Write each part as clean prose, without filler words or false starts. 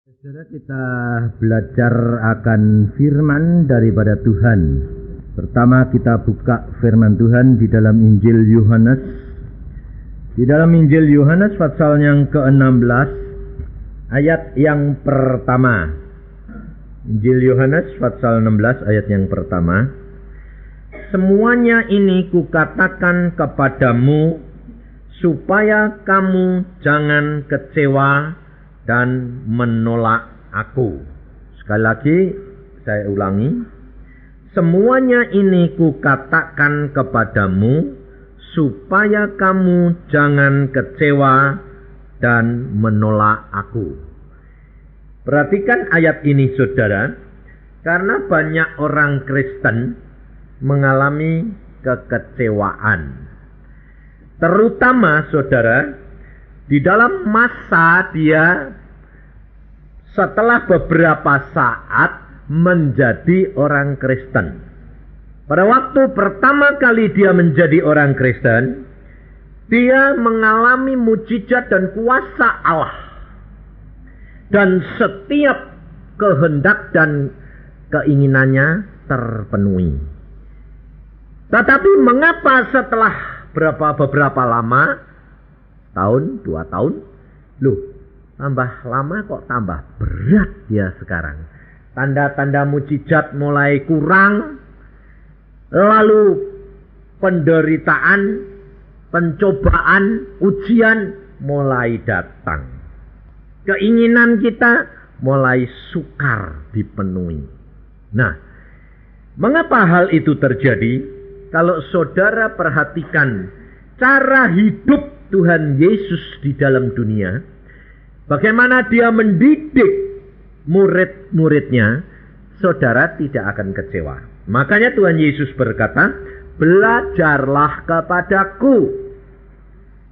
Saudara, kita belajar akan firman daripada Tuhan. Pertama kita buka firman Tuhan di dalam Injil Yohanes. Di dalam Injil Yohanes pasal yang ke-16 ayat yang pertama. Injil Yohanes pasal 16 ayat yang pertama. Semuanya ini kukatakan kepadamu supaya kamu jangan kecewa dan menolak aku. Sekali lagi saya ulangi. Semuanya ini kukatakan kepadamu supaya kamu jangan kecewa dan menolak aku. Perhatikan ayat ini saudara. Karena banyak orang Kristen mengalami kekecewaan. Terutama saudara, di dalam masa dia setelah beberapa saat menjadi orang Kristen. Pada waktu pertama kali dia menjadi orang Kristen, dia mengalami mujizat dan kuasa Allah. Dan setiap kehendak dan keinginannya terpenuhi. Tetapi mengapa setelah beberapa lama, tahun, 2 tahun, tambah lama kok tambah berat dia sekarang. Tanda-tanda mujizat mulai kurang. Lalu penderitaan, pencobaan, ujian mulai datang. Keinginan kita mulai sukar dipenuhi. Nah, mengapa hal itu terjadi? Kalau saudara perhatikan cara hidup Tuhan Yesus di dalam dunia, bagaimana dia mendidik murid-muridnya, saudara tidak akan kecewa. Makanya Tuhan Yesus berkata, belajarlah kepadaku.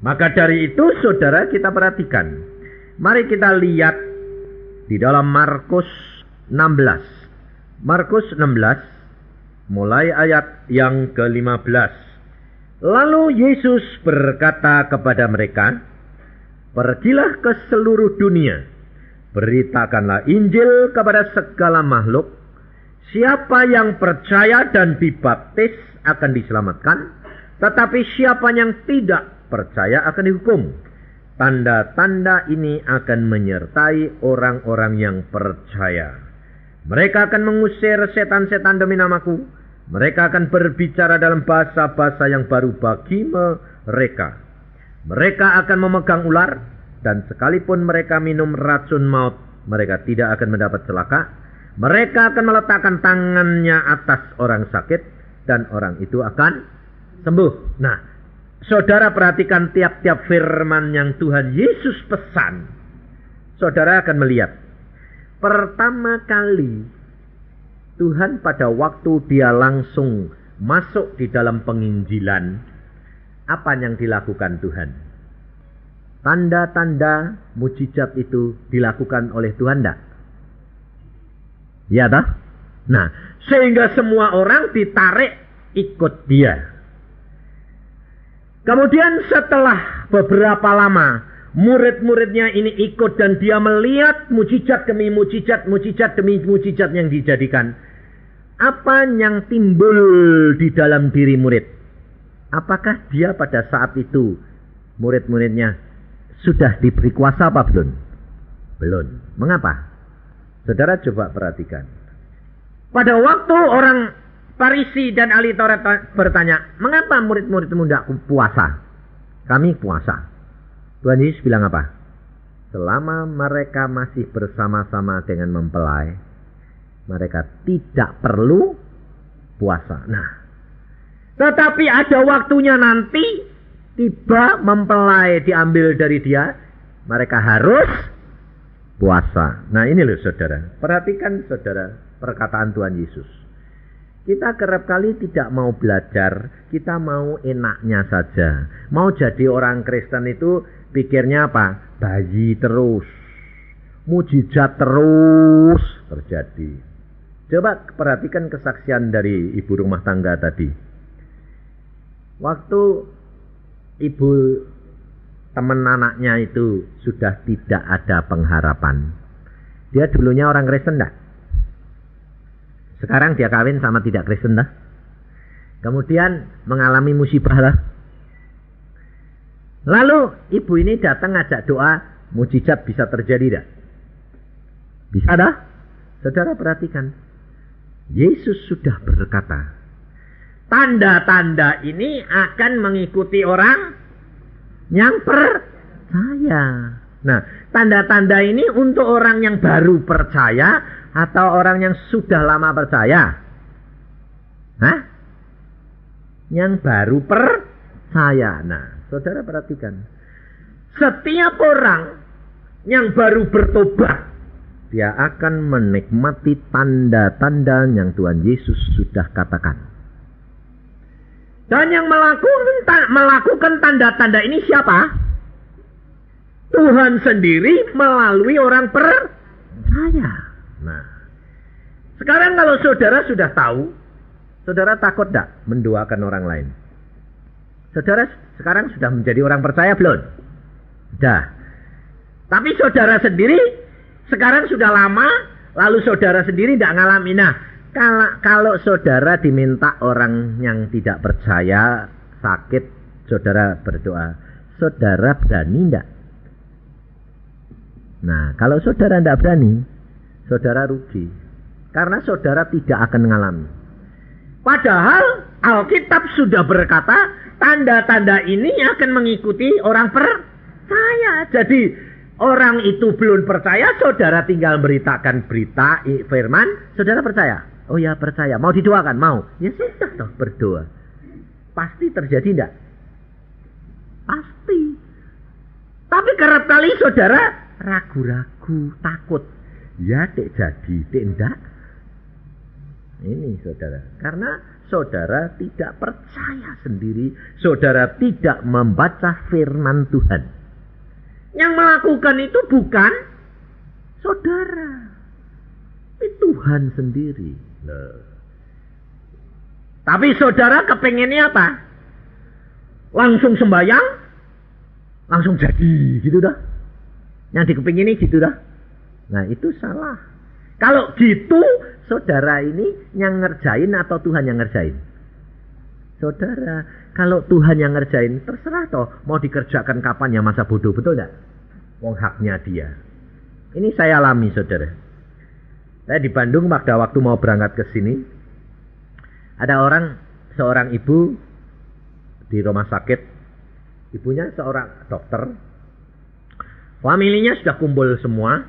Maka dari itu saudara kita perhatikan. Mari kita lihat di dalam Markus 16. Markus 16 mulai ayat yang ke-15. Lalu Yesus berkata kepada mereka, pergilah ke seluruh dunia, beritakanlah Injil kepada segala makhluk. Siapa yang percaya dan dibaptis akan diselamatkan, tetapi siapa yang tidak percaya akan dihukum. Tanda-tanda ini akan menyertai orang-orang yang percaya. Mereka akan mengusir setan-setan demi namaku. Mereka akan berbicara dalam bahasa-bahasa yang baru bagi mereka. Mereka akan memegang ular, dan sekalipun mereka minum racun maut, mereka tidak akan mendapat celaka. Mereka akan meletakkan tangannya atas orang sakit, dan orang itu akan sembuh. Nah, saudara perhatikan tiap-tiap firman yang Tuhan Yesus pesan. Saudara akan melihat, pertama kali Tuhan pada waktu dia langsung masuk di dalam penginjilan, apa yang dilakukan Tuhan? Tanda-tanda mujizat itu dilakukan oleh Tuhan enggak? Ya dah? Nah, sehingga semua orang ditarik ikut dia. Kemudian setelah beberapa lama, murid-muridnya ini ikut dan dia melihat mujizat demi mujizat, mujizat demi mujizat yang dijadikan. Apa yang timbul di dalam diri murid? Apakah dia pada saat itu murid-muridnya sudah diberi kuasa apa belum? Belum. Mengapa? Saudara coba perhatikan. Pada waktu orang Farisi dan ahli Taurat bertanya, mengapa murid-muridmu tidak puasa? Kami puasa. Tuhan Yesus bilang apa? Selama mereka masih bersama-sama dengan mempelai, mereka tidak perlu puasa. Nah, tetapi ada waktunya nanti, tiba mempelai diambil dari dia, mereka harus puasa. Nah ini loh saudara, perhatikan saudara perkataan Tuhan Yesus. Kita kerap kali tidak mau belajar, kita mau enaknya saja. Mau jadi orang Kristen itu pikirnya apa? Bayi terus, mujizat terus terjadi. Coba perhatikan kesaksian dari ibu rumah tangga tadi. Waktu ibu teman anaknya itu sudah tidak ada pengharapan. Dia dulunya orang Kristen dah. Sekarang dia kawin sama tidak Kristen dah. Kemudian mengalami musibah lah. Lalu ibu ini datang ngajak doa, mujizat bisa terjadi dah. Bisa dah. Saudara perhatikan. Yesus sudah berkata, tanda-tanda ini akan mengikuti orang yang percaya. Nah, tanda-tanda ini untuk orang yang baru percaya atau orang yang sudah lama percaya? Hah? Yang baru percaya. Nah, saudara perhatikan. Setiap orang yang baru bertobat, dia akan menikmati tanda-tanda yang Tuhan Yesus sudah katakan. Dan yang melakukan tanda-tanda ini siapa? Tuhan sendiri melalui orang percaya. Nah, sekarang kalau saudara sudah tahu, saudara takut tidak mendoakan orang lain? Saudara sekarang sudah menjadi orang percaya belum? Sudah. Tapi saudara sendiri sekarang sudah lama, lalu saudara sendiri tidak ngalami. Nah, kalau saudara diminta orang yang tidak percaya sakit, saudara berdoa, saudara berani tidak? Nah, kalau saudara tidak berani, saudara rugi. Karena saudara tidak akan mengalami. Padahal Alkitab sudah berkata, tanda-tanda ini akan mengikuti orang percaya. Jadi, orang itu belum percaya, saudara tinggal beritakan berita firman, saudara percaya. Oh ya percaya, mau didoakan, mau. Ya sudah toh berdoa. Pasti terjadi enggak? Pasti. Tapi kerap kali saudara ragu-ragu, takut. Ya dek jadi, dek enggak. Ini saudara, karena saudara tidak percaya sendiri, saudara tidak membaca firman Tuhan. Yang melakukan itu bukan saudara, itu Tuhan sendiri. Loh. Tapi saudara kepengennya apa? Langsung sembahyang, langsung jadi, gitu dah. Yang dikepingini gitu dah. Nah itu salah. Kalau gitu, saudara ini yang ngerjain atau Tuhan yang ngerjain? Saudara, kalau Tuhan yang ngerjain, terserah toh mau dikerjakan kapan ya, masa bodoh, betul enggak? Wong haknya dia. Ini saya alami saudara. Saya di Bandung pada waktu mau berangkat ke sini, ada seorang ibu di rumah sakit. Ibunya seorang dokter. Familinya sudah kumpul semua.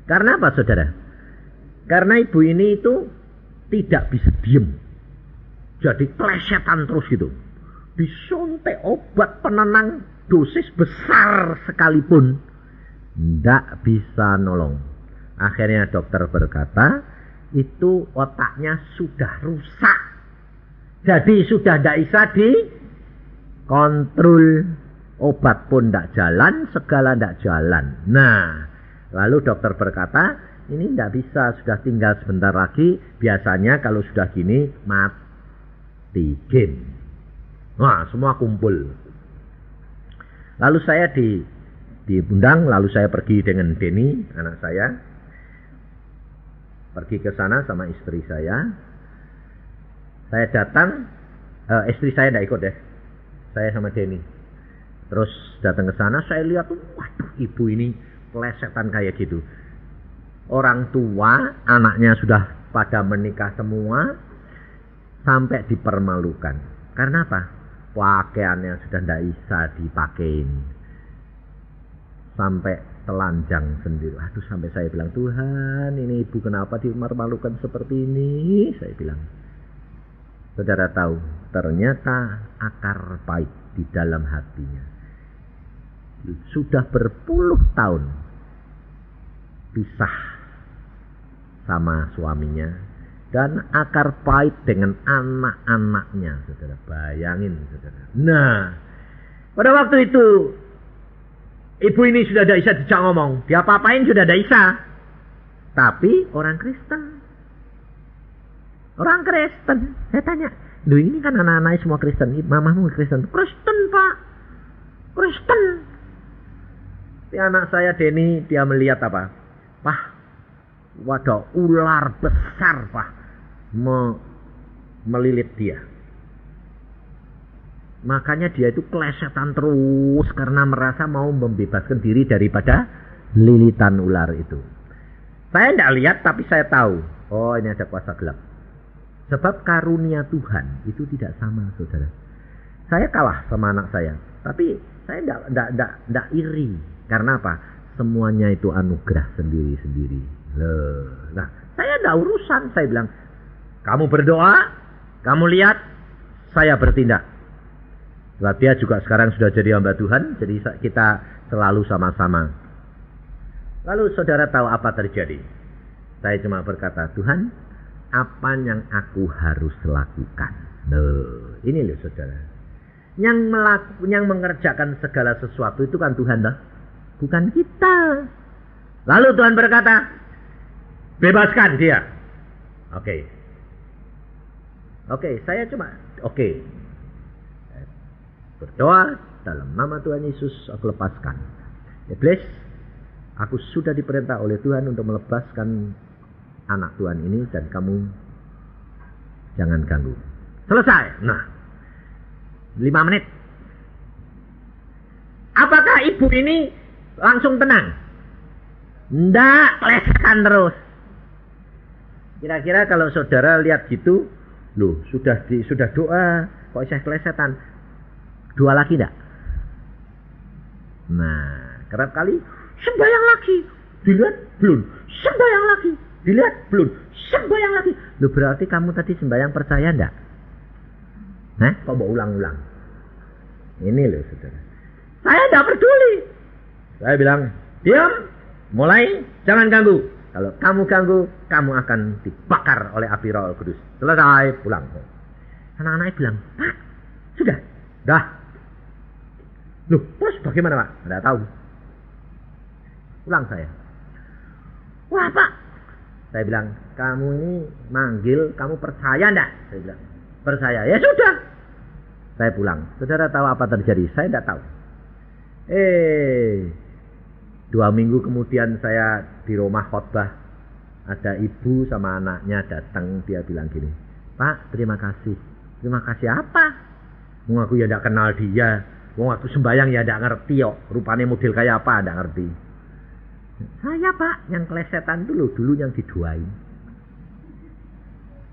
Karena apa saudara? Karena ibu ini itu tidak bisa diem. Jadi klesetan terus gitu. Disuntik obat penenang dosis besar sekalipun tidak bisa nolong. Akhirnya dokter berkata, itu otaknya sudah rusak. Jadi sudah tidak bisa dikontrol. Obat pun tidak jalan, segala tidak jalan. Nah, lalu dokter berkata, ini tidak bisa, sudah tinggal sebentar lagi. Biasanya kalau sudah gini, mati game. Wah, semua kumpul. Lalu saya diundang, lalu saya pergi dengan Denny, anak saya. Pergi ke sana sama istri saya. Saya datang, istri saya tidak ikut deh. Saya sama Denny. Terus datang ke sana, saya lihat, waduh, ibu ini plesetan kayak gitu. Orang tua, anaknya sudah pada menikah semua, sampai dipermalukan. Karena apa? Pakaiannya sudah tidak bisa dipakein. Sampai telanjang sendiri. Aduh, sampai saya bilang, Tuhan, ini ibu kenapa dipermalukan seperti ini? Saya bilang. Saudara tahu, ternyata akar pahit di dalam hatinya. Sudah berpuluh tahun pisah sama suaminya. Dan akar pahit dengan anak-anaknya, saudara. Bayangin, saudara. Nah, pada waktu itu, ibu ini sudah tidak bisa dijak ngomong. Dia apa-apain sudah tidak bisa. Tapi orang Kristen. Orang Kristen. Saya tanya, loh ini kan anak-anaknya semua Kristen. Mamamu Kristen. Kristen, Pak. Kristen. Si anak saya Denny, dia melihat apa? Pak, waduh, ular besar Pak melilit dia. Makanya dia itu kelesetan terus karena merasa mau membebaskan diri daripada lilitan ular itu. Saya tidak lihat tapi saya tahu, oh ini ada kuasa gelap. Sebab karunia Tuhan itu tidak sama, saudara. Saya kalah sama anak saya, tapi saya tidak iri. Karena apa? Semuanya itu anugerah sendiri-sendiri. Nah, saya tidak urusan. Saya bilang, kamu berdoa, kamu lihat, saya bertindak. Sebab dia juga sekarang sudah jadi hamba Tuhan, jadi kita selalu sama-sama. Lalu saudara tahu apa terjadi? Saya cuma berkata, Tuhan, apa yang aku harus lakukan? Ini loh saudara. Yang mengerjakan segala sesuatu itu kan Tuhan loh, bukan kita. Lalu Tuhan berkata, bebaskan dia. Oke, saya cuma berdoa dalam nama Tuhan Yesus, aku lepaskan. Iblis, aku sudah diperintah oleh Tuhan untuk melepaskan anak Tuhan ini dan kamu jangan ganggu. Selesai. Nah, 5 menit. Apakah ibu ini langsung tenang? Nggak, kelesetan terus. Kira-kira kalau saudara lihat gitu, loh sudah doa, kok saya kelesetan? Doa lagi enggak? Nah, kerap kali sembahyang lagi, dilihat belum, sembahyang lagi, dilihat belum, sembahyang lagi. Loh berarti kamu tadi sembahyang percaya enggak? Kok mau ulang-ulang? Ini loh saudara. Saya enggak peduli. Saya bilang, diam, mulai, jangan ganggu. Kalau kamu ganggu, kamu akan dibakar oleh api Roh Kudus. Selesai, pulang. Anak-anaknya bilang, Pak, sudah, dah. Loh, terus bagaimana Pak? Tidak tahu. Pulang saya. Wah Pak, saya bilang, kamu ini manggil, kamu percaya enggak? Saya bilang, percaya. Ya sudah. Saya pulang. Saudara tahu apa terjadi? Saya tidak tahu. 2 minggu kemudian saya di rumah khotbah. Ada ibu sama anaknya datang. Dia bilang gini, Pak, terima kasih. Terima kasih apa? Mau aku ya tidak kenal dia. Mau aku sembahyang ya tidak ngerti kok. Rupanya model kayak apa tidak ngerti. Saya Pak, yang kelesetan dulu yang diduain.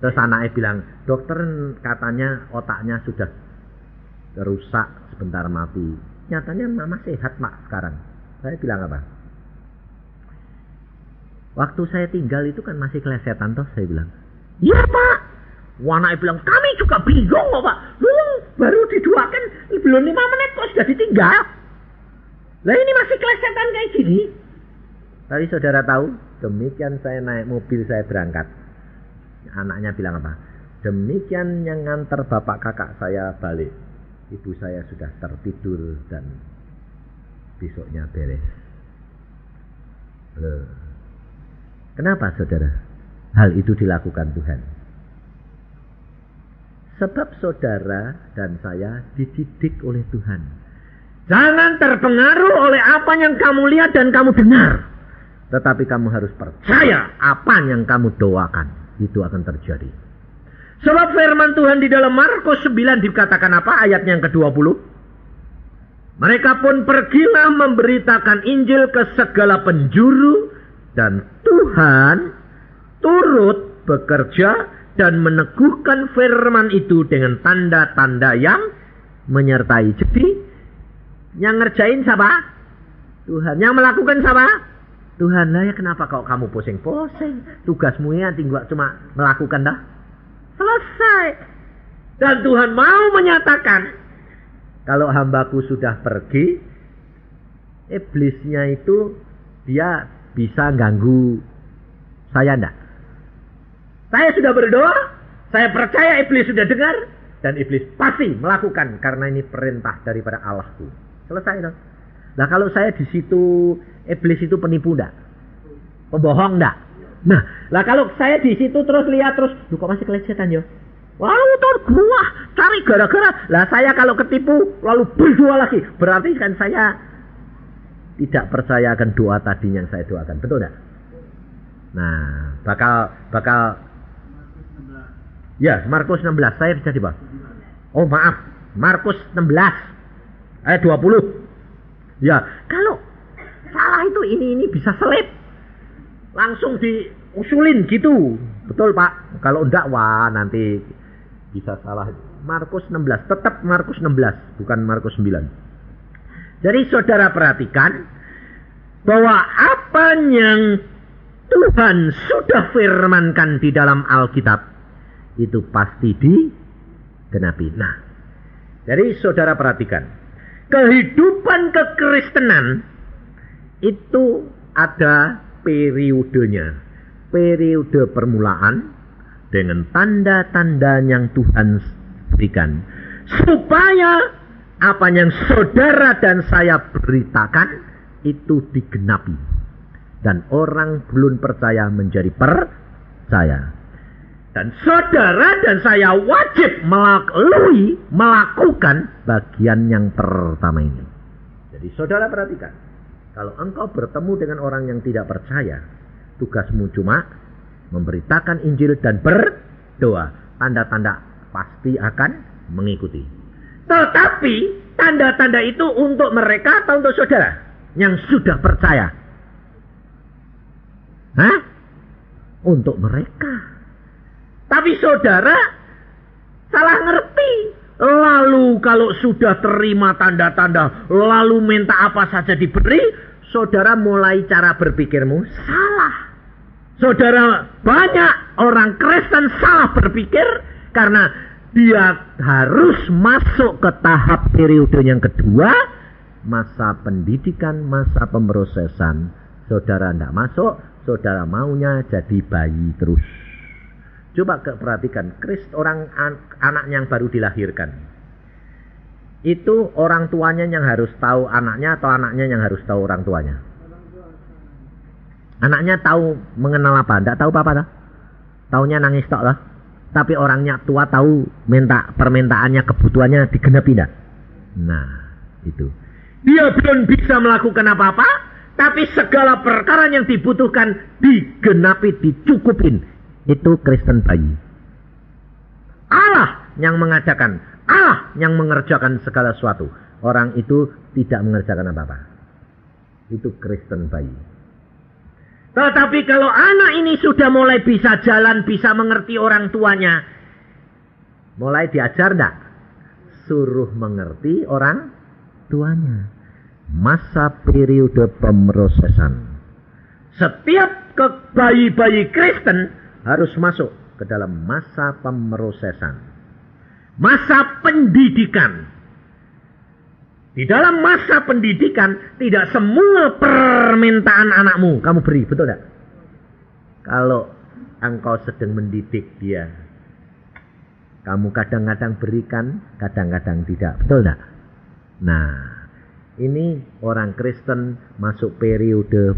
Terus anaknya bilang, dokter katanya otaknya sudah rusak, sebentar mati. Nyatanya mama sehat Pak sekarang. Saya bilang apa? Waktu saya tinggal itu kan masih kelesetan toh, saya bilang. Iya Pak. Anaknya bilang, kami juga bingung kok Pak. Baru diduakan belum 5 menit kok sudah ditinggal. Lah ini masih kelesetan kayak gini. Tapi saudara tahu, demikian saya naik mobil saya berangkat. Anaknya bilang apa? Demikian yang nganter bapak kakak saya balik. Ibu saya sudah tertidur dan besoknya beres. Kenapa saudara? Hal itu dilakukan Tuhan. Sebab saudara dan saya dididik oleh Tuhan. Jangan terpengaruh oleh apa yang kamu lihat dan kamu dengar. Tetapi kamu harus percaya apa yang kamu doakan. Itu akan terjadi. Sebab firman Tuhan di dalam Markus 9 dikatakan apa? Ayatnya yang ke-20. Mereka pun pergilah memberitakan Injil ke segala penjuru. Dan Tuhan turut bekerja dan meneguhkan firman itu dengan tanda-tanda yang menyertai. Jadi yang ngerjain siapa? Tuhan. Yang melakukan siapa? Tuhan. Lah ya kenapa kok kamu pusing-pusing? Tugasmu ya tinggal cuma melakukan dah. Selesai. Dan Tuhan mau menyatakan, kalau hambaku sudah pergi, iblisnya itu dia bisa ganggu saya enggak. Saya sudah berdoa, saya percaya iblis sudah dengar, dan iblis pasti melakukan karena ini perintah daripada Allahku. Selesai dong. Nah kalau saya di situ, iblis itu penipu enggak? Pembohong enggak? Nah, lah kalau saya di situ terus lihat terus, lu kok masih kelesetan yo? Lalu terbuah, cari gara-gara. Lah saya kalau ketipu lalu berdoa lagi, berarti kan saya tidak percaya akan doa tadi yang saya doakan, betul enggak? Nah, bakal ya, Markus 16. Saya bisa di bawah. Oh, maaf. Markus 16 ayat 20. Ya, kalau salah itu ini bisa selip. Langsung diusulin gitu. Betul, Pak. Kalau enggak, wah nanti bisa salah. Markus 16, tetap Markus 16, bukan Markus 9. Jadi saudara perhatikan bahwa apa yang Tuhan sudah firmankan di dalam Alkitab itu pasti digenapi. Nah, jadi saudara perhatikan, kehidupan kekristenan itu ada periodenya. Periode permulaan dengan tanda-tanda yang Tuhan berikan. Supaya apa yang saudara dan saya beritakan itu digenapi. Dan orang belum percaya menjadi percaya. Dan saudara dan saya wajib melakukan bagian yang pertama ini. Jadi saudara perhatikan. Kalau engkau bertemu dengan orang yang tidak percaya, tugasmu cuma memberitakan Injil dan berdoa. Tanda-tanda pasti akan mengikuti. Tetapi tanda-tanda itu untuk mereka atau untuk saudara yang sudah percaya? Hah? Untuk mereka. Tapi saudara salah ngerti. Lalu kalau sudah terima tanda-tanda, lalu minta apa saja diberi, saudara mulai cara berpikirmu salah. Saudara, banyak orang Kristen salah berpikir karena dia harus masuk ke tahap periode yang kedua, masa pendidikan, masa pemrosesan. Saudara tidak masuk, saudara maunya jadi bayi terus. Coba perhatikan, anak yang baru dilahirkan. Itu orang tuanya yang harus tahu anaknya atau anaknya yang harus tahu orang tuanya? Anaknya tahu mengenal apa? Tidak tahu apa-apa. Taunya nangis tok lah. Tapi orangnya tua tahu permintaannya, kebutuhannya digenapi tidak? Nah, itu. Dia belum bisa melakukan apa-apa, tapi segala perkara yang dibutuhkan digenapi, dicukupin. Itu Kristen bayi. Allah yang mengajarkan, Allah yang mengerjakan segala sesuatu. Orang itu tidak mengerjakan apa-apa. Itu Kristen bayi. Tetapi kalau anak ini sudah mulai bisa jalan, bisa mengerti orang tuanya, mulai diajar enggak? Suruh mengerti orang tuanya. Masa periode pemrosesan. Setiap bayi-bayi Kristen harus masuk ke dalam masa pemrosesan. Masa pendidikan. Di dalam masa pendidikan, tidak semua permintaan anakmu kamu beri, betul tidak? Kalau engkau sedang mendidik dia, kamu kadang-kadang berikan, kadang-kadang tidak, betul tidak? Nah, ini orang Kristen masuk periode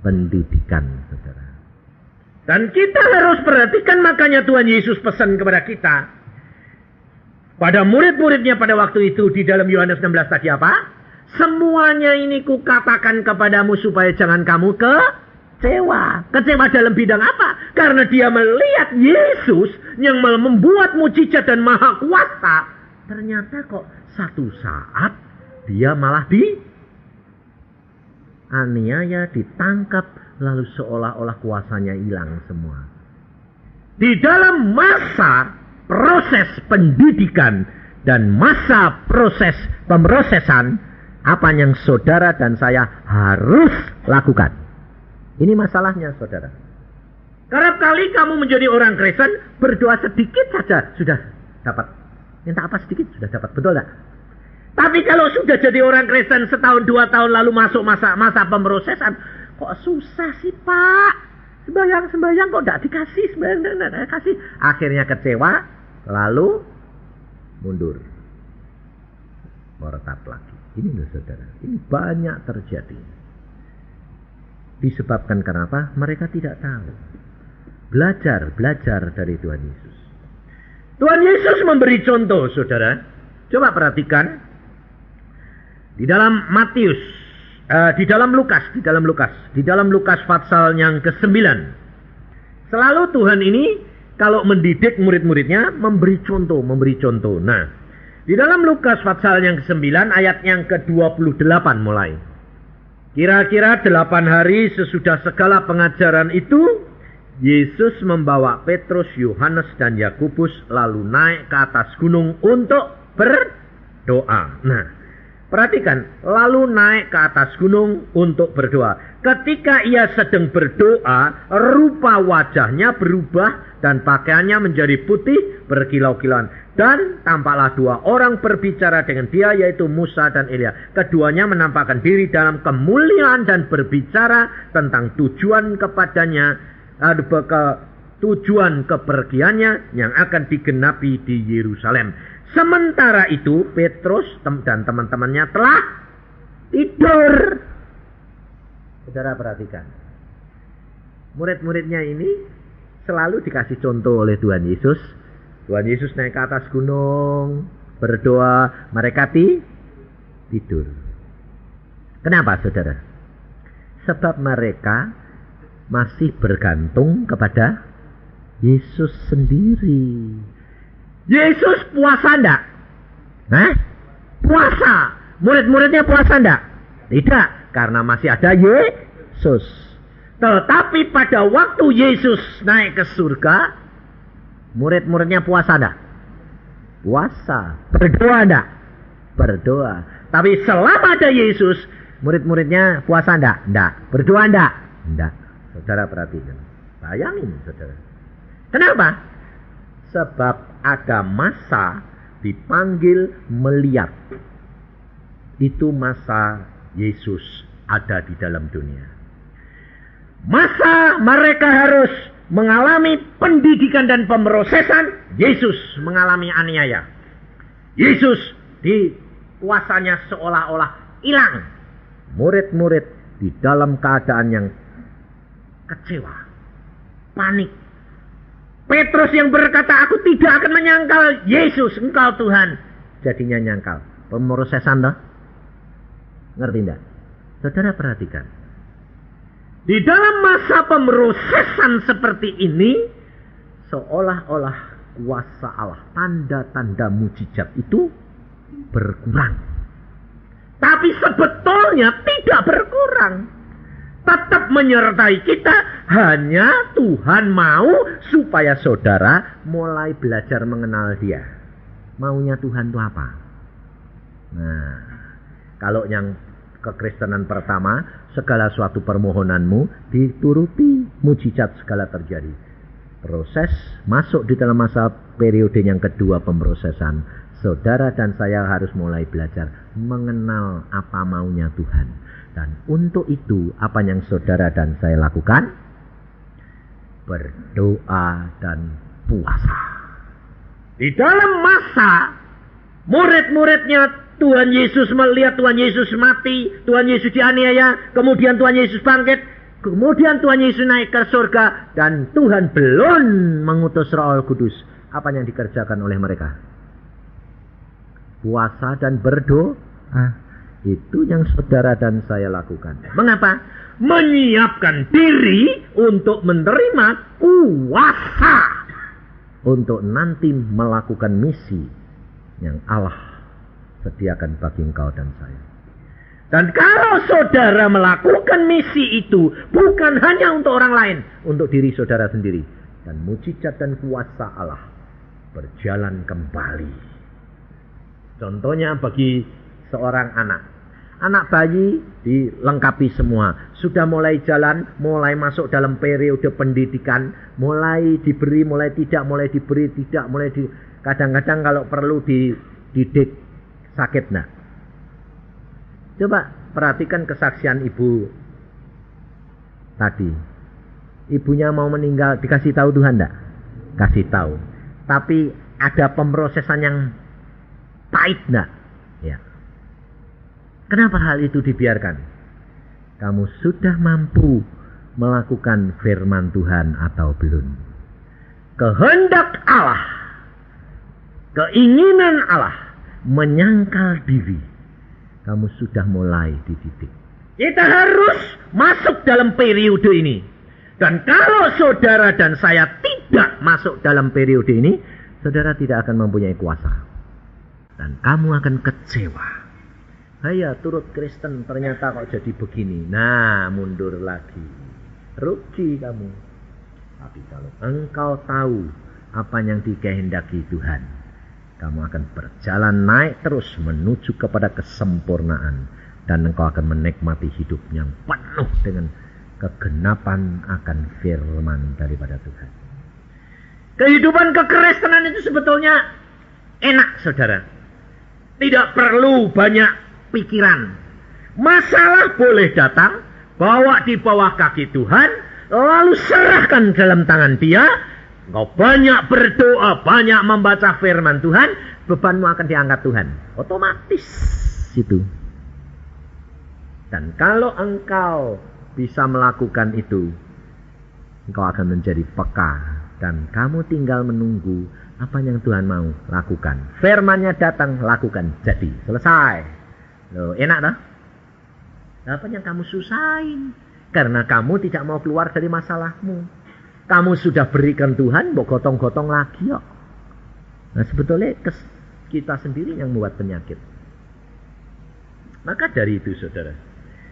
pendidikan, saudara. Dan kita harus perhatikan, makanya Tuhan Yesus pesan kepada kita. Pada murid-muridnya pada waktu itu di dalam Yohanes 16 tadi apa? Semuanya ini kukatakan kepadamu supaya jangan kamu kecewa. Kecewa dalam bidang apa? Karena dia melihat Yesus yang membuat mujizat dan maha kuasa. Ternyata kok satu saat dia malah aniaya, ditangkap, lalu seolah-olah kuasanya hilang semua. Di dalam masa proses pendidikan dan masa proses pemrosesan, apa yang saudara dan saya harus lakukan. Ini masalahnya, saudara. Kerap kali kamu menjadi orang Kristen, berdoa sedikit saja sudah dapat. Minta apa sedikit sudah dapat, betul tak? Tapi kalau sudah jadi orang Kristen setahun 2 tahun lalu masuk masa pemrosesan, kok susah sih Pak? Sembahyang kok tidak dikasih, sembahyang dikasih. Akhirnya kecewa, lalu mundur. Meretat lagi. Ini loh saudara, ini banyak terjadi. Disebabkan kenapa? Mereka tidak tahu. Belajar dari Tuhan Yesus. Tuhan Yesus memberi contoh, saudara. Coba perhatikan. Di dalam Matius Di dalam Lukas pasal yang ke-9. Selalu Tuhan ini kalau mendidik murid-muridnya memberi contoh. Nah, di dalam Lukas pasal yang ke-9 ayat yang ke-28 mulai. Kira-kira 8 hari sesudah segala pengajaran itu, Yesus membawa Petrus, Yohanes, dan Yakobus lalu naik ke atas gunung untuk berdoa. Nah, perhatikan, lalu naik ke atas gunung untuk berdoa. Ketika ia sedang berdoa, rupa wajahnya berubah dan pakaiannya menjadi putih berkilau-kilauan. Dan tampaklah 2 orang berbicara dengan dia, yaitu Musa dan Elia. Keduanya menampakkan diri dalam kemuliaan dan berbicara tentang tujuan kepergiannya yang akan digenapi di Yerusalem. Sementara itu Petrus dan teman-temannya telah tidur. Saudara perhatikan, murid-muridnya ini selalu dikasih contoh oleh Tuhan Yesus. Tuhan Yesus naik ke atas gunung berdoa, mereka tidur. Kenapa, saudara? Sebab mereka masih bergantung kepada Yesus sendiri. Yesus puasa enggak? Puasa. Murid-muridnya puasa enggak? Tidak, karena masih ada Yesus. Tetapi pada waktu Yesus naik ke surga, murid-muridnya puasa enggak? Puasa. Berdoa enggak? Berdoa. Tapi selama ada Yesus, murid-muridnya puasa enggak? Enggak. Berdoa enggak? Enggak. Saudara perhatikan. Bayangin, saudara. Kenapa? Sebab ada masa dipanggil melihat. Itu masa Yesus ada di dalam dunia. Masa mereka harus mengalami pendidikan dan pemrosesan. Yesus mengalami aniaya. Yesus di kuasanya seolah-olah hilang. Murid-murid di dalam keadaan yang kecewa, panik. Petrus yang berkata, aku tidak akan menyangkal Yesus, engkau Tuhan. Jadinya nyangkal. Pemrosesan dah. Ngerti enggak? Saudara perhatikan. Di dalam masa pemrosesan seperti ini, seolah-olah kuasa Allah, tanda-tanda mujizat itu berkurang. Tapi sebetulnya tidak berkurang. Tetap menyertai kita. Hanya Tuhan mau supaya saudara mulai belajar mengenal Dia. Maunya Tuhan itu apa? Nah, kalau yang kekristenan pertama, segala suatu permohonanmu dituruti, mujizat segala terjadi. Proses masuk di dalam masa periode yang kedua pemrosesan. Saudara dan saya harus mulai belajar mengenal apa maunya Tuhan. Dan untuk itu, apa yang saudara dan saya lakukan? Berdoa dan puasa. Di dalam masa murid-muridnya Tuhan Yesus melihat Tuhan Yesus mati, Tuhan Yesus dianiaya, kemudian Tuhan Yesus bangkit, kemudian Tuhan Yesus naik ke surga, dan Tuhan belum mengutus Roh Kudus. Apa yang dikerjakan oleh mereka? Puasa dan berdoa. Itu yang saudara dan saya lakukan. Mengapa? Menyiapkan diri untuk menerima kuasa. Untuk nanti melakukan misi yang Allah sediakan bagi engkau dan saya. Dan kalau saudara melakukan misi itu, bukan hanya untuk orang lain, untuk diri saudara sendiri. Dan mujizat dan kuasa Allah berjalan kembali. Contohnya bagi seorang anak bayi dilengkapi semua, sudah mulai jalan, mulai masuk dalam periode pendidikan, mulai diberi, mulai tidak, mulai diberi, tidak, mulai di, kadang-kadang kalau perlu dididik sakit. Nah, coba perhatikan kesaksian ibu tadi. Ibunya mau meninggal, dikasih tahu Tuhan enggak? Kasih tahu. Tapi ada pemrosesan yang pahit enggak? Ya. Kenapa hal itu dibiarkan? Kamu sudah mampu melakukan firman Tuhan atau belum? Kehendak Allah, keinginan Allah, menyangkal diri. Kamu sudah mulai dididik. Kita harus masuk dalam periode ini. Dan kalau saudara dan saya tidak masuk dalam periode ini, saudara tidak akan mempunyai kuasa. Dan kamu akan kecewa. Saya turut Kristen ternyata kok jadi begini. Nah, mundur lagi. Rugi kamu. Tapi kalau engkau tahu apa yang dikehendaki Tuhan, kamu akan berjalan naik terus menuju kepada kesempurnaan. Dan engkau akan menikmati hidup yang penuh dengan kegenapan akan firman daripada Tuhan. Kehidupan kekristenan itu sebetulnya enak, saudara. Tidak perlu banyak pikiran. Masalah boleh datang, bawa di bawah kaki Tuhan, lalu serahkan dalam tangan Dia. Engkau banyak berdoa, banyak membaca firman Tuhan, bebanmu akan diangkat Tuhan. Otomatis itu. Dan kalau engkau bisa melakukan itu, engkau akan menjadi peka. Dan kamu tinggal menunggu apa yang Tuhan mau lakukan. Firman-Nya datang, lakukan, jadi. Selesai. Loh, enak dah? Apa yang kamu susahin? Karena kamu tidak mau keluar dari masalahmu. Kamu sudah berikan Tuhan, mau gotong-gotong lagi kok. Nah, sebetulnya kita sendiri yang membuat penyakit. Maka dari itu, saudara,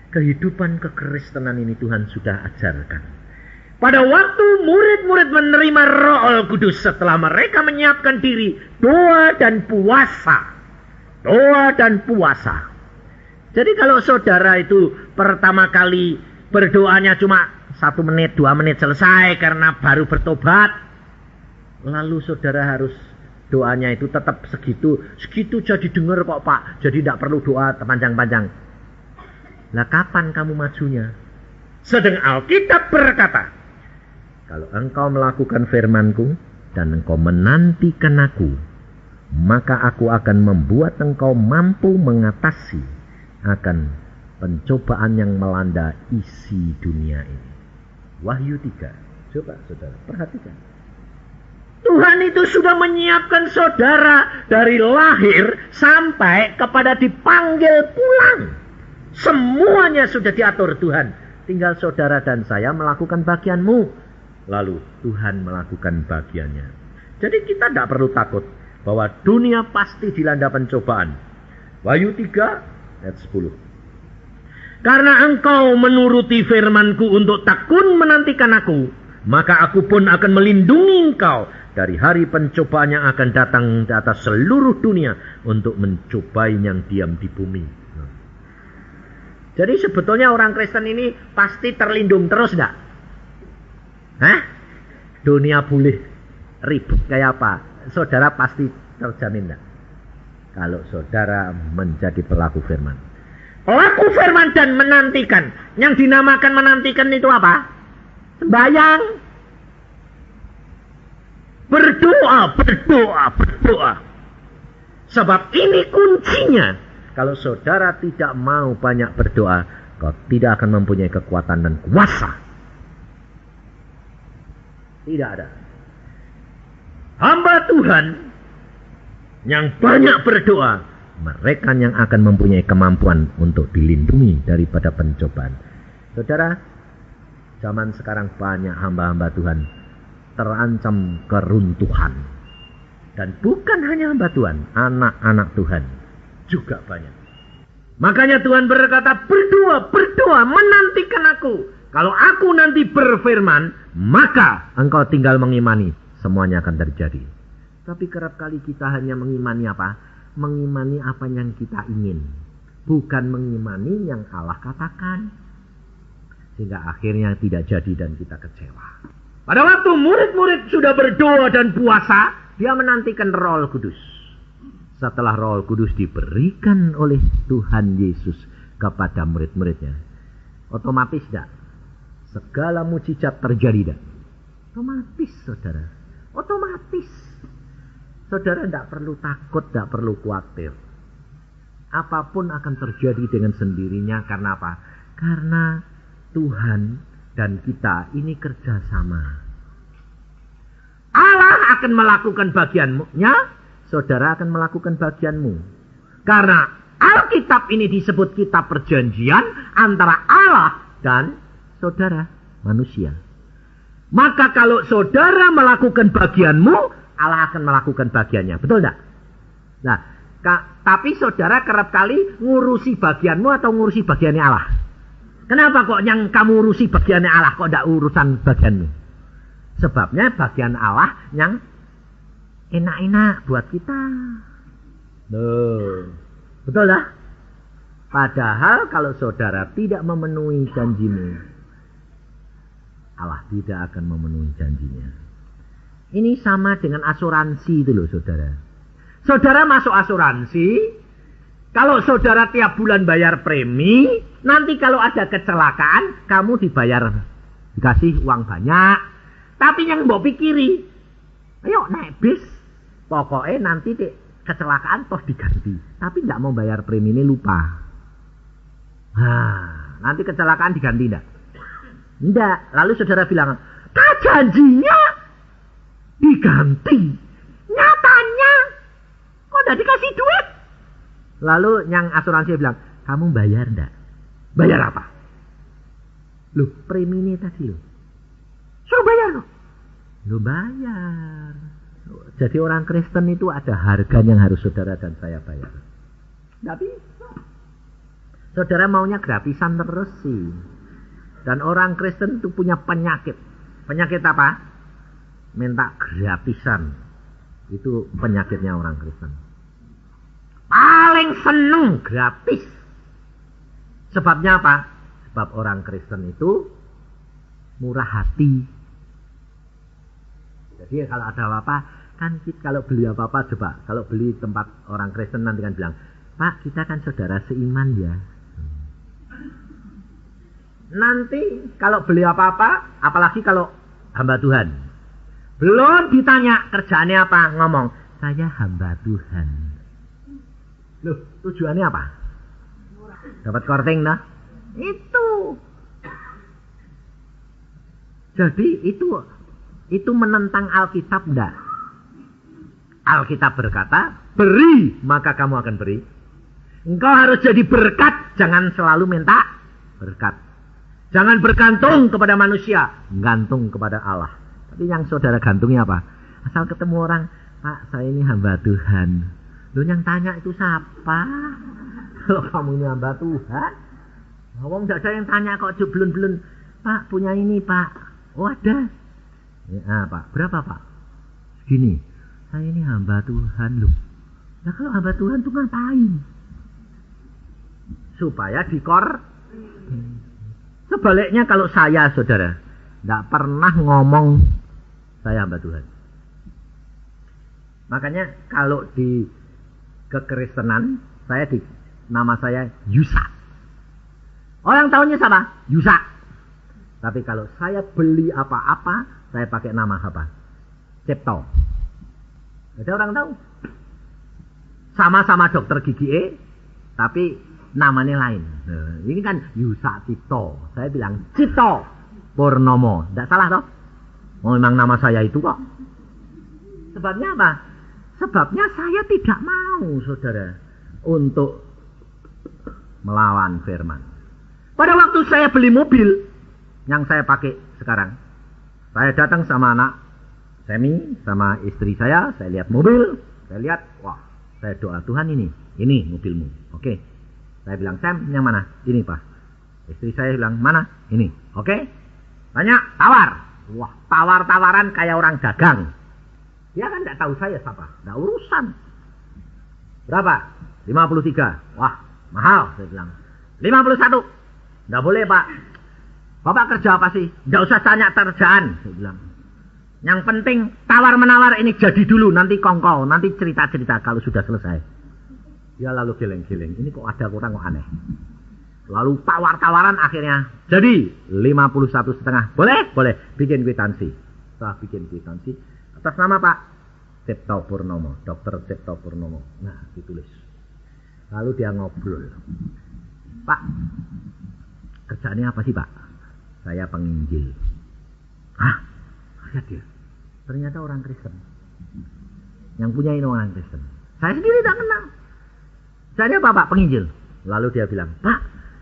kehidupan kekristenan ini Tuhan sudah ajarkan. Pada waktu murid-murid menerima Roh Kudus setelah mereka menyiapkan diri, doa dan puasa. Doa dan puasa. Jadi kalau saudara itu pertama kali berdoanya cuma 1 menit, 2 menit selesai karena baru bertobat, lalu saudara harus doanya itu tetap segitu jadi dengar kok Pak, jadi tidak perlu doa panjang-panjang. Lah kapan kamu majunya? Sedang Alkitab berkata, kalau engkau melakukan firman-Ku dan engkau menantikan Aku, maka Aku akan membuat engkau mampu mengatasi akan pencobaan yang melanda isi dunia ini. Wahyu 3. Coba saudara perhatikan. Tuhan itu sudah menyiapkan saudara dari lahir sampai kepada dipanggil pulang. Semuanya sudah diatur Tuhan. Tinggal saudara dan saya melakukan bagianmu. Lalu Tuhan melakukan bagiannya. Jadi kita tidak perlu takut bahwa dunia pasti dilanda pencobaan. Wahyu 3 ayat 10. Karena engkau menuruti firman-Ku untuk tekun menantikan Aku, maka Aku pun akan melindungi engkau dari hari pencobaan yang akan datang di atas seluruh dunia untuk mencobai yang diam di bumi. Jadi sebetulnya orang Kristen ini pasti terlindung terus enggak? Hah? Dunia boleh ribut kayak apa? Saudara pasti terjamin enggak? Kalau saudara menjadi pelaku firman. Pelaku firman dan menantikan. Yang dinamakan menantikan itu apa? Sembahyang. Berdoa. Sebab ini kuncinya. Kalau saudara tidak mau banyak berdoa, kau tidak akan mempunyai kekuatan dan kuasa. Tidak ada. Hamba Tuhan yang banyak berdoa, mereka yang akan mempunyai kemampuan untuk dilindungi daripada pencobaan. Saudara, zaman sekarang banyak hamba-hamba Tuhan terancam keruntuhan. Dan bukan hanya hamba Tuhan, anak-anak Tuhan juga banyak. Makanya Tuhan berkata, berdoa, menantikan Aku. Kalau Aku nanti berfirman, maka engkau tinggal mengimani, semuanya akan terjadi. Tapi kerap kali kita hanya mengimani apa? Mengimani apa yang kita ingin, bukan mengimani yang Allah katakan, sehingga akhirnya tidak jadi dan kita kecewa. Pada waktu murid-murid sudah berdoa dan puasa, dia menantikan Roh Kudus. Setelah Roh Kudus diberikan oleh Tuhan Yesus kepada murid-muridnya, otomatis tidak segala mujizat terjadi tidak? Otomatis, saudara, otomatis. Saudara tidak perlu takut, tidak perlu khawatir. Apapun akan terjadi dengan sendirinya. Karena apa? Karena Tuhan dan kita ini kerjasama. Allah akan melakukan bagiannya, saudara akan melakukan bagianmu. Karena Alkitab ini disebut kitab perjanjian antara Allah dan saudara manusia. Maka kalau saudara melakukan bagianmu, Allah akan melakukan bagiannya. Betul enggak? Nah, tapi saudara kerap kali ngurusi bagianmu atau ngurusi bagiannya Allah? Kenapa kok yang kamu urusi bagiannya Allah, kok enggak urusan bagianmu? Sebabnya bagian Allah yang enak-enak buat kita. Betul lah? Padahal kalau saudara tidak memenuhi janjimu, Allah tidak akan memenuhi janjinya. Ini sama dengan asuransi itu loh saudara. Saudara masuk asuransi, kalau saudara tiap bulan bayar premi, nanti kalau ada kecelakaan, kamu dikasih uang banyak. Tapi yang mbok pikiri, ayo naik bis, pokoknya nanti kecelakaan toh diganti. Tapi nggak mau bayar premi ini lupa. Nanti kecelakaan diganti enggak? Enggak. Lalu saudara bilang, janjinya diganti. Nyatanya kok enggak dikasih duit? Lalu yang asuransi bilang, kamu bayar enggak? Bayar apa? Loh, premi ini tadi loh. Suruh bayar loh. Loh, bayar. Jadi orang Kristen itu ada harga yang harus saudara dan saya bayar. Enggak bisa. Saudara maunya gratisan terus sih. Dan orang Kristen itu punya penyakit. Penyakit apa? Minta gratisan. Itu penyakitnya orang Kristen. Paling seneng gratis. Sebabnya apa? Sebab orang Kristen itu murah hati. Jadi kalau ada apa-apa, kan kalau beli apa-apa coba. Kalau beli tempat orang Kristen nanti kan bilang, Pak, kita kan saudara seiman ya. Nanti kalau beli apa-apa, apalagi kalau hamba Tuhan, belum ditanya kerjaannya apa, ngomong, saya hamba Tuhan. Loh, tujuannya apa? Dapat korting nah? Itu. Jadi itu menentang Alkitab enggak? Alkitab berkata, beri maka kamu akan beri. Engkau harus jadi berkat, jangan selalu minta berkat. Jangan bergantung kepada manusia, gantung kepada Allah. Tapi yang saudara gantungnya apa? Asal ketemu orang, Pak, saya ini hamba Tuhan. Loh, yang tanya itu siapa? Kalau kamu ini hamba Tuhan, wong tidak ada yang tanya kok belum. Pak, punya ini Pak. Oh ada. Ya, Pak, berapa Pak? Segini. Saya ini hamba Tuhan loh. Nah kalau hamba Tuhan itu ngapain? Supaya Sebaliknya kalau saya saudara tidak pernah ngomong saya hamba Tuhan. Makanya kalau di kekristenan nama saya Yusa. Orang tahunya sama Yusa. Tapi kalau saya beli apa-apa, saya pakai nama apa? Cipto. Ada orang tahu? Sama-sama dokter gigi tapi namanya lain. Nah, ini kan Yusa Cipto. Saya bilang Cipto Purnomo. Tidak salah toh? Oh, memang nama saya itu kok. Sebabnya apa? Sebabnya saya tidak mau, saudara, untuk melawan firman. Pada waktu saya beli mobil yang saya pakai sekarang, saya datang sama anak Semi, sama istri saya lihat mobil, saya lihat, wah, saya doa Tuhan ini mobilmu, oke. Saya bilang, Sam, yang mana? Ini Pak. Istri saya bilang, mana? Ini. Oke. Tanya, tawar. Wah, tawar-tawaran kayak orang dagang. Dia kan tidak tahu saya siapa. Tidak urusan. Berapa? 53. Wah, mahal. Saya bilang. 51. Tidak boleh Pak. Bapak kerja apa sih? Tidak usah tanya kerjaan. Saya bilang. Yang penting, tawar-menawar ini jadi dulu. Nanti kongkol. Nanti cerita-cerita kalau sudah selesai. Dia lalu geleng-geleng. Ini kok ada orang kok aneh. Lalu tawar-tawaran akhirnya jadi 51,5. Boleh? Boleh. Bikin kwitansi. Setelah bikin kwitansi atas nama Pak Cipto Purnomo, Dr. Cipto Purnomo. Nah, ditulis. Lalu dia ngobrol. Pak, kerjaannya apa sih Pak? Saya penginjil. Hah? Lihat dia. Ternyata orang Kristen. Yang punya ini orang Kristen. Saya sendiri tak kenal. Saya apa Pak? Penginjil. Lalu dia bilang, Pak,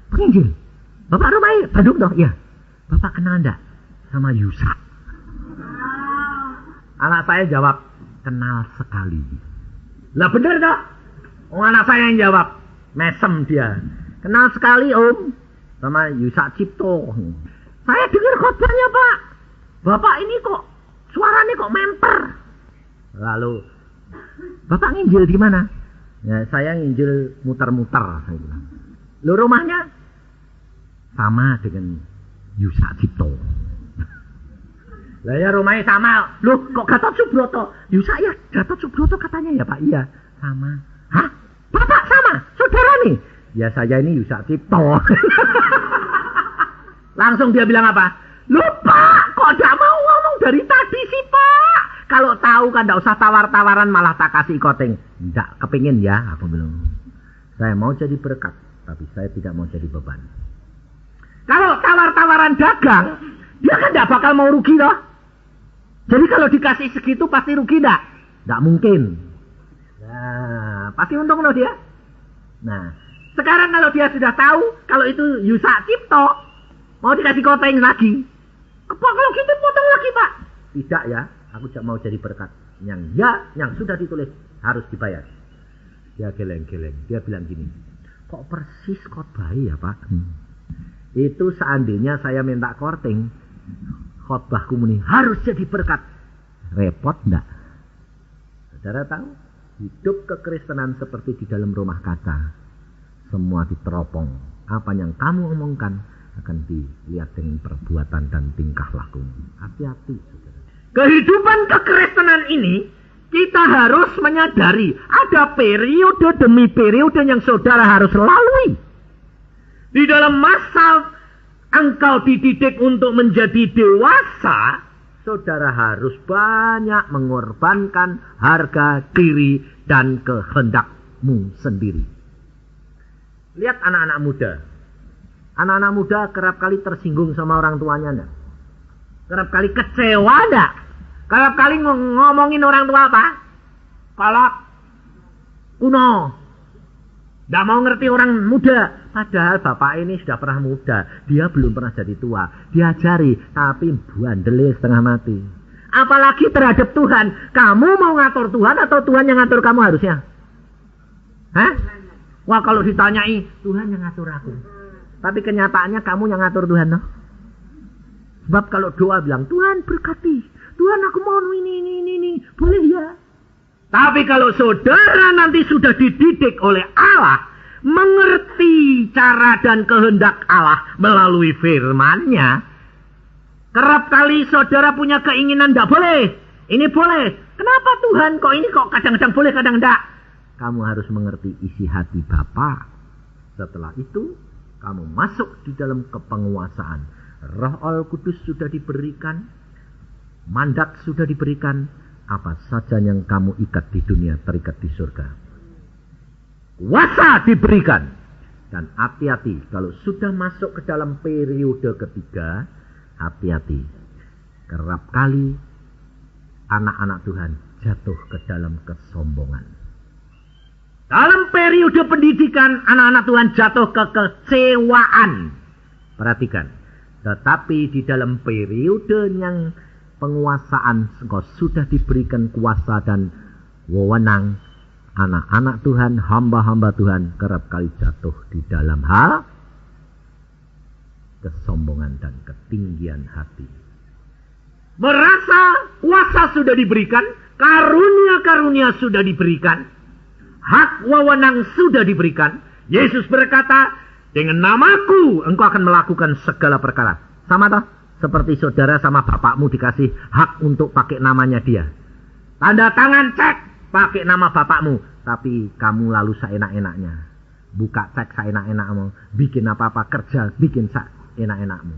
penginjil. Bapak Romai Bandung toh? Iya. Bapak kenal enggak sama Yusa? Anak saya jawab, kenal sekali. Lah bener toh? Anak saya yang jawab, mesem dia. Kenal sekali Om sama Yusa Cipto. Saya dengar khotbahnya Pak. Bapak ini kok suaranya kok memper. Lalu Bapak nginjil di mana? Ya, saya nginjil muter-muter. Saya bilang. Lo rumahnya sama dengan Yusa Cipto. Lah ya rumahnya sama. Loh kok Gatot Subroto? Yusa ya Gatot Subroto katanya ya Pak. Iya sama. Hah? Bapak sama? Saudara nih? Ya saya ini Yusa Cipto. Langsung dia bilang apa? Lupa, kok gak mau ngomong dari tadi sih Pak? Kalau tahu kan gak usah tawar-tawaran malah tak kasih koting. Nggak kepingin ya, aku bilang. Saya mau jadi berkat, tapi saya tidak mau jadi beban. Kalau tawar-tawaran dagang, dia kan gak bakal mau rugi loh. Jadi kalau dikasih segitu pasti rugi gak? Gak mungkin. Nah, pasti untung loh dia. Nah, sekarang kalau dia sudah tahu, kalau itu Yusa Cipto, mau dikasih kotain lagi. Apa kalau gitu potong lagi Pak? Tidak ya, aku tidak mau jadi berkat. Yang sudah ditulis harus dibayar. Dia geleng-geleng. Dia bilang gini, kok persis khotbah ya Pak? Itu seandainya saya minta korting, khotbahku ini harus jadi berkat. Repot enggak? Saudara tahu, hidup kekristenan seperti di dalam rumah kaca. Semua diteropong. Apa yang kamu omongkan akan dilihat dengan perbuatan dan tingkah laku. Hati-hati, saudara. Kehidupan kekristenan ini kita harus menyadari ada periode demi periode yang saudara harus lalui. Di dalam masa engkau dididik untuk menjadi dewasa, saudara harus banyak mengorbankan harga diri dan kehendakmu sendiri. Lihat anak-anak muda. Anak-anak muda kerap kali tersinggung sama orang tuanya enggak? Kerap kali kecewa enggak? Kerap kali ngomongin orang tua apa? Kolot, kuno, enggak mau ngerti orang muda. Padahal bapak ini sudah pernah muda, dia belum pernah jadi tua. Diajari, tapi bandel setengah mati. Apalagi terhadap Tuhan. Kamu mau ngatur Tuhan atau Tuhan yang ngatur kamu harusnya? Hah? Wah kalau ditanyai, Tuhan yang ngatur aku. Tapi kenyataannya kamu yang ngatur Tuhan, no? Sebab kalau doa bilang, Tuhan berkati, Tuhan aku mau ini, boleh ya? Tapi kalau saudara nanti sudah dididik oleh Allah, mengerti cara dan kehendak Allah melalui firman-Nya, kerap kali saudara punya keinginan, tidak boleh, ini boleh. Kenapa Tuhan kok ini kok kadang-kadang boleh, kadang tidak? Kamu harus mengerti isi hati Bapa. Setelah itu, kamu masuk di dalam kepenguasaan. Roh Allah Kudus sudah diberikan, mandat sudah diberikan, apa saja yang kamu ikat di dunia terikat di surga. Kuasa diberikan. Dan hati-hati, kalau sudah masuk ke dalam periode ketiga, hati-hati. Kerap kali anak-anak Tuhan jatuh ke dalam kesombongan. Dalam periode pendidikan, anak-anak Tuhan jatuh ke kekecewaan. Perhatikan. Tetapi di dalam periode yang penguasaan, engkau sudah diberikan kuasa dan wewenang. Anak-anak Tuhan, hamba-hamba Tuhan, kerap kali jatuh di dalam hal kesombongan dan ketinggian hati. Merasa kuasa sudah diberikan, karunia-karunia sudah diberikan, hak wewenang sudah diberikan. Yesus berkata, dengan namaku engkau akan melakukan segala perkara. Sama toh? Seperti saudara sama bapakmu dikasih hak untuk pakai namanya dia. Tanda tangan cek, pakai nama bapakmu. Tapi kamu lalu seenak-enaknya. Buka cek seenak-enakmu. Bikin apa-apa kerja, bikin seenak-enakmu.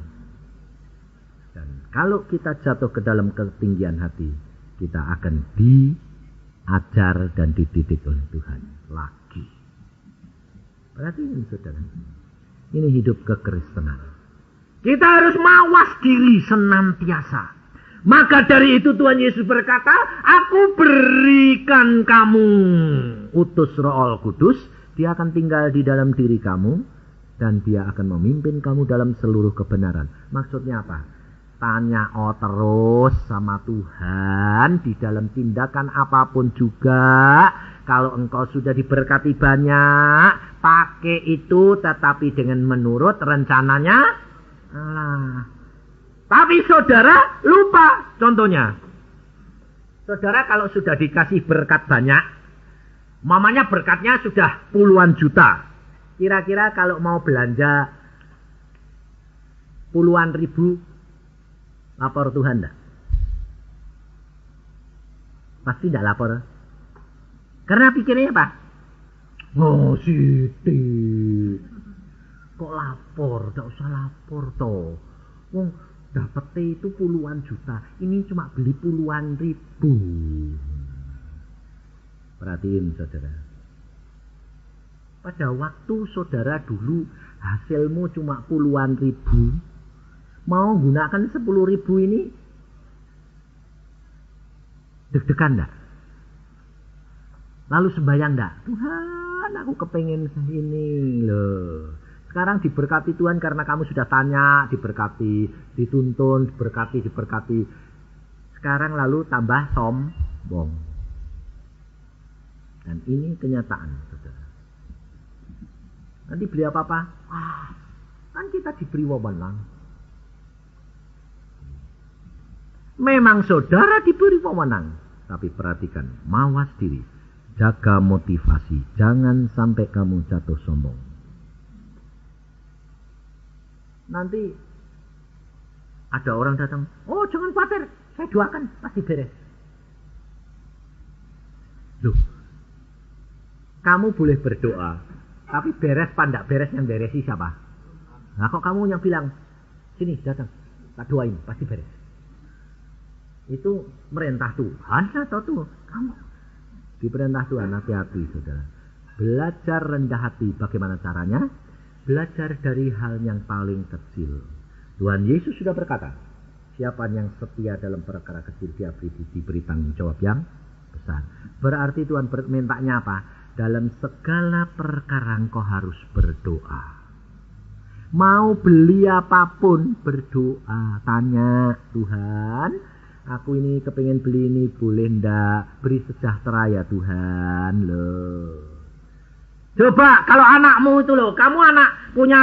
Dan kalau kita jatuh ke dalam ketinggian hati, kita akan diajar dan dididik oleh Tuhan lagi. Berarti ini saudara, ini hidup kekristenan. Kita harus mawas diri senantiasa. Maka dari itu Tuhan Yesus berkata, aku berikan kamu utus Roh Kudus, dia akan tinggal di dalam diri kamu dan dia akan memimpin kamu dalam seluruh kebenaran. Maksudnya apa? Tanya terus sama Tuhan di dalam tindakan apapun juga. Kalau engkau sudah diberkati banyak, pakai itu tetapi dengan menurut rencananya Allah. Tapi saudara lupa. Contohnya, saudara kalau sudah dikasih berkat banyak, mamanya berkatnya sudah puluhan juta. Kira-kira kalau mau belanja puluhan ribu, lapor Tuhan enggak? Pasti enggak lapor. Karena pikirnya apa? Oh, Siti. Kok lapor? Enggak usah lapor toh. Wong dapetnya itu puluhan juta. Ini cuma beli puluhan ribu. Perhatiin saudara. Pada waktu saudara dulu hasilmu cuma puluhan ribu, mau gunakan 10.000 ini deg-degan enggak? Lalu sembahyang enggak? Tuhan, aku kepengen ini loh. Sekarang diberkati Tuhan karena kamu sudah tanya, diberkati, dituntun, diberkati. Sekarang lalu tambah sombong. Dan ini kenyataan, saudara. Nanti beli apa-apa? Kan kita diberi wewenang. Memang saudara diberi wewenang. Tapi perhatikan, mawas diri. Jaga motivasi. Jangan sampai kamu jatuh sombong. Nanti ada orang datang. Oh jangan khawatir. Saya doakan. Pasti beres. Loh. Kamu boleh berdoa. Tapi beres pandak beres yang beresi siapa? Nah kok kamu yang bilang, sini datang, tak doain, pasti beres. Itu merintah Tuhan atau tuh? Kamu diperintah Tuhan, hati-hati saudara. Belajar rendah hati, bagaimana caranya? Belajar dari hal yang paling kecil. Tuhan Yesus sudah berkata, siapa yang setia dalam perkara kecil, dia diberi tanggung jawab yang besar. Berarti Tuhan mintanya apa? Dalam segala perkara engkau harus berdoa. Mau beli apapun berdoa. Tanya Tuhan, aku ini kepengen beli ini, boleh ndak? Beri sejahtera ya Tuhan loh. Coba kalau anakmu itu loh, kamu punya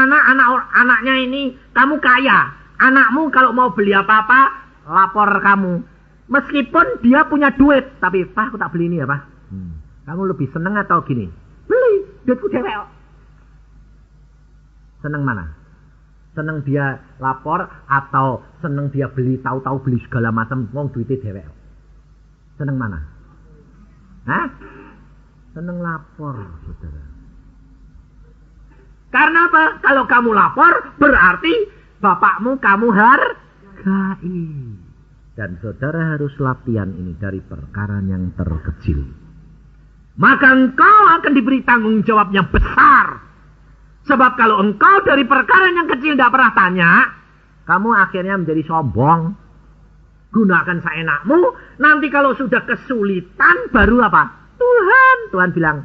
anaknya ini, kamu kaya. Anakmu kalau mau beli apa-apa, lapor kamu. Meskipun dia punya duit, tapi Pak aku tak beli ini ya Pak. Kamu lebih seneng atau gini? Beli, duitku dewek. Seneng mana? Seneng dia lapor atau seneng dia beli, tahu-tahu beli segala macam, wong duitnya dewek. Seneng mana? Hah? Seneng lapor, saudara. Karena apa? Kalau kamu lapor, berarti bapakmu kamu hargai. Dan saudara harus latihan ini dari perkara yang terkecil. Maka engkau akan diberi tanggung jawab yang besar. Sebab kalau engkau dari perkara yang kecil tidak pernah tanya, kamu akhirnya menjadi sombong. Gunakan seenakmu. Nanti kalau sudah kesulitan baru apa? Tuhan bilang.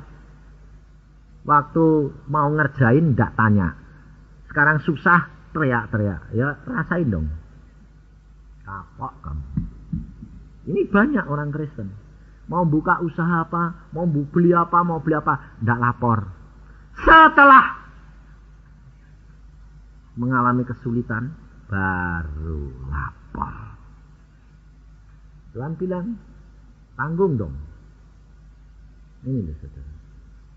Waktu mau ngerjain tidak tanya. Sekarang susah teriak-teriak. Ya rasain dong. Kapok kamu. Ini banyak orang Kristen. Mau buka usaha apa, mau beli apa, tidak lapor. Setelah mengalami kesulitan, baru lapor. Tuhan bilang, tanggung dong. Ini loh saudara.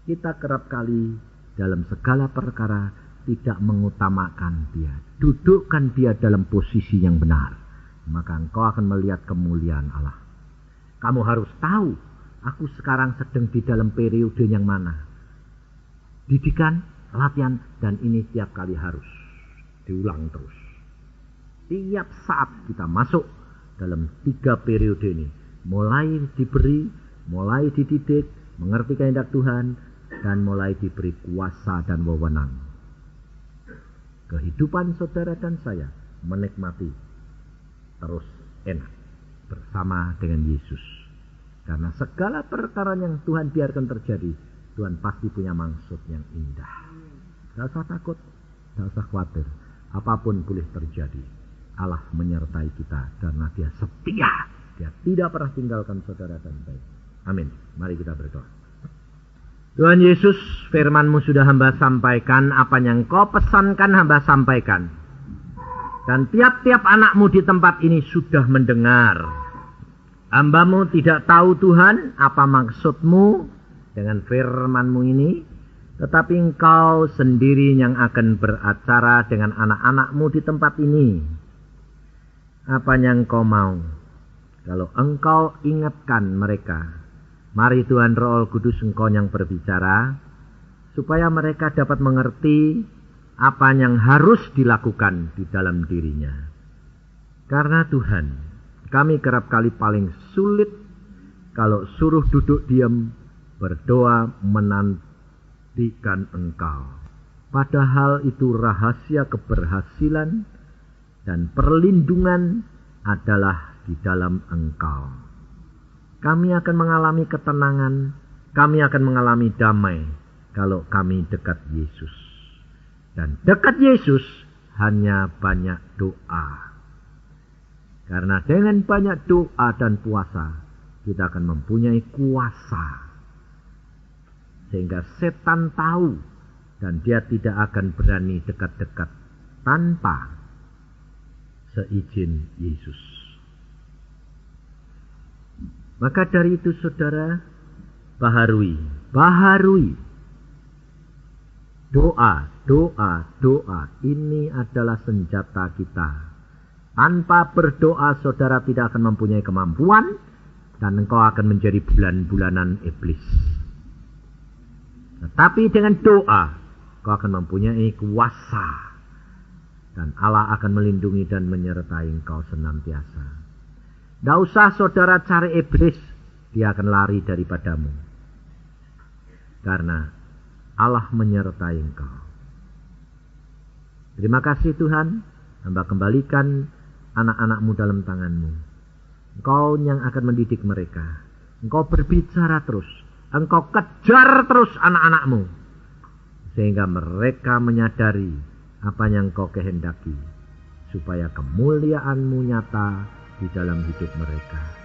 Kita kerap kali dalam segala perkara tidak mengutamakan dia. Dudukkan dia dalam posisi yang benar. Maka engkau akan melihat kemuliaan Allah. Kamu harus tahu, aku sekarang sedang di dalam periode yang mana. Didikan, latihan, dan ini tiap kali harus diulang terus. Tiap saat kita masuk dalam 3 periode ini. Mulai diberi, mulai dididik, mengerti kehendak Tuhan, dan mulai diberi kuasa dan wewenang. Kehidupan saudara dan saya menikmati terus enak bersama dengan Yesus. Karena segala perkara yang Tuhan biarkan terjadi, Tuhan pasti punya maksud yang indah. Gak usah takut. Tidak usah khawatir. Apapun boleh terjadi. Allah menyertai kita karena Dia setia. Dia tidak pernah tinggalkan saudara dan baik. Amin. Mari kita berdoa. Tuhan Yesus, firman-Mu sudah hamba sampaikan, apa yang Kau pesankan hamba sampaikan. Dan tiap-tiap anak-Mu di tempat ini sudah mendengar. Hamba-Mu tidak tahu Tuhan apa maksud-Mu dengan firman-Mu ini. Tetapi Engkau sendiri yang akan beracara dengan anak-anak-Mu di tempat ini. Apa yang Kau mau? Kalau Engkau ingatkan mereka. Mari Tuhan Roh Kudus Engkau yang berbicara, supaya mereka dapat mengerti apa yang harus dilakukan di dalam dirinya. Karena Tuhan, kami kerap kali paling sulit kalau suruh duduk diam, berdoa menantikan Engkau. Padahal itu rahasia keberhasilan dan perlindungan adalah di dalam Engkau. Kami akan mengalami ketenangan, kami akan mengalami damai kalau kami dekat Yesus. Dan dekat Yesus hanya banyak doa. Karena dengan banyak doa dan puasa, kita akan mempunyai kuasa. Sehingga setan tahu dan dia tidak akan berani dekat-dekat tanpa seizin Yesus. Maka dari itu saudara, baharui. Doa. Ini adalah senjata kita. Tanpa berdoa saudara tidak akan mempunyai kemampuan. Dan engkau akan menjadi bulan-bulanan iblis. Tetapi dengan doa, engkau akan mempunyai kuasa. Dan Allah akan melindungi dan menyertai engkau senantiasa. Tidak usah saudara cari iblis, dia akan lari daripadamu. Karena Allah menyertai engkau. Terima kasih Tuhan, hamba kembalikan anak-anak-Mu dalam tangan-Mu. Engkau yang akan mendidik mereka. Engkau berbicara terus. Engkau kejar terus anak-anak-Mu. Sehingga mereka menyadari apa yang Engkau kehendaki. Supaya kemuliaan-Mu nyata di dalam hidup mereka.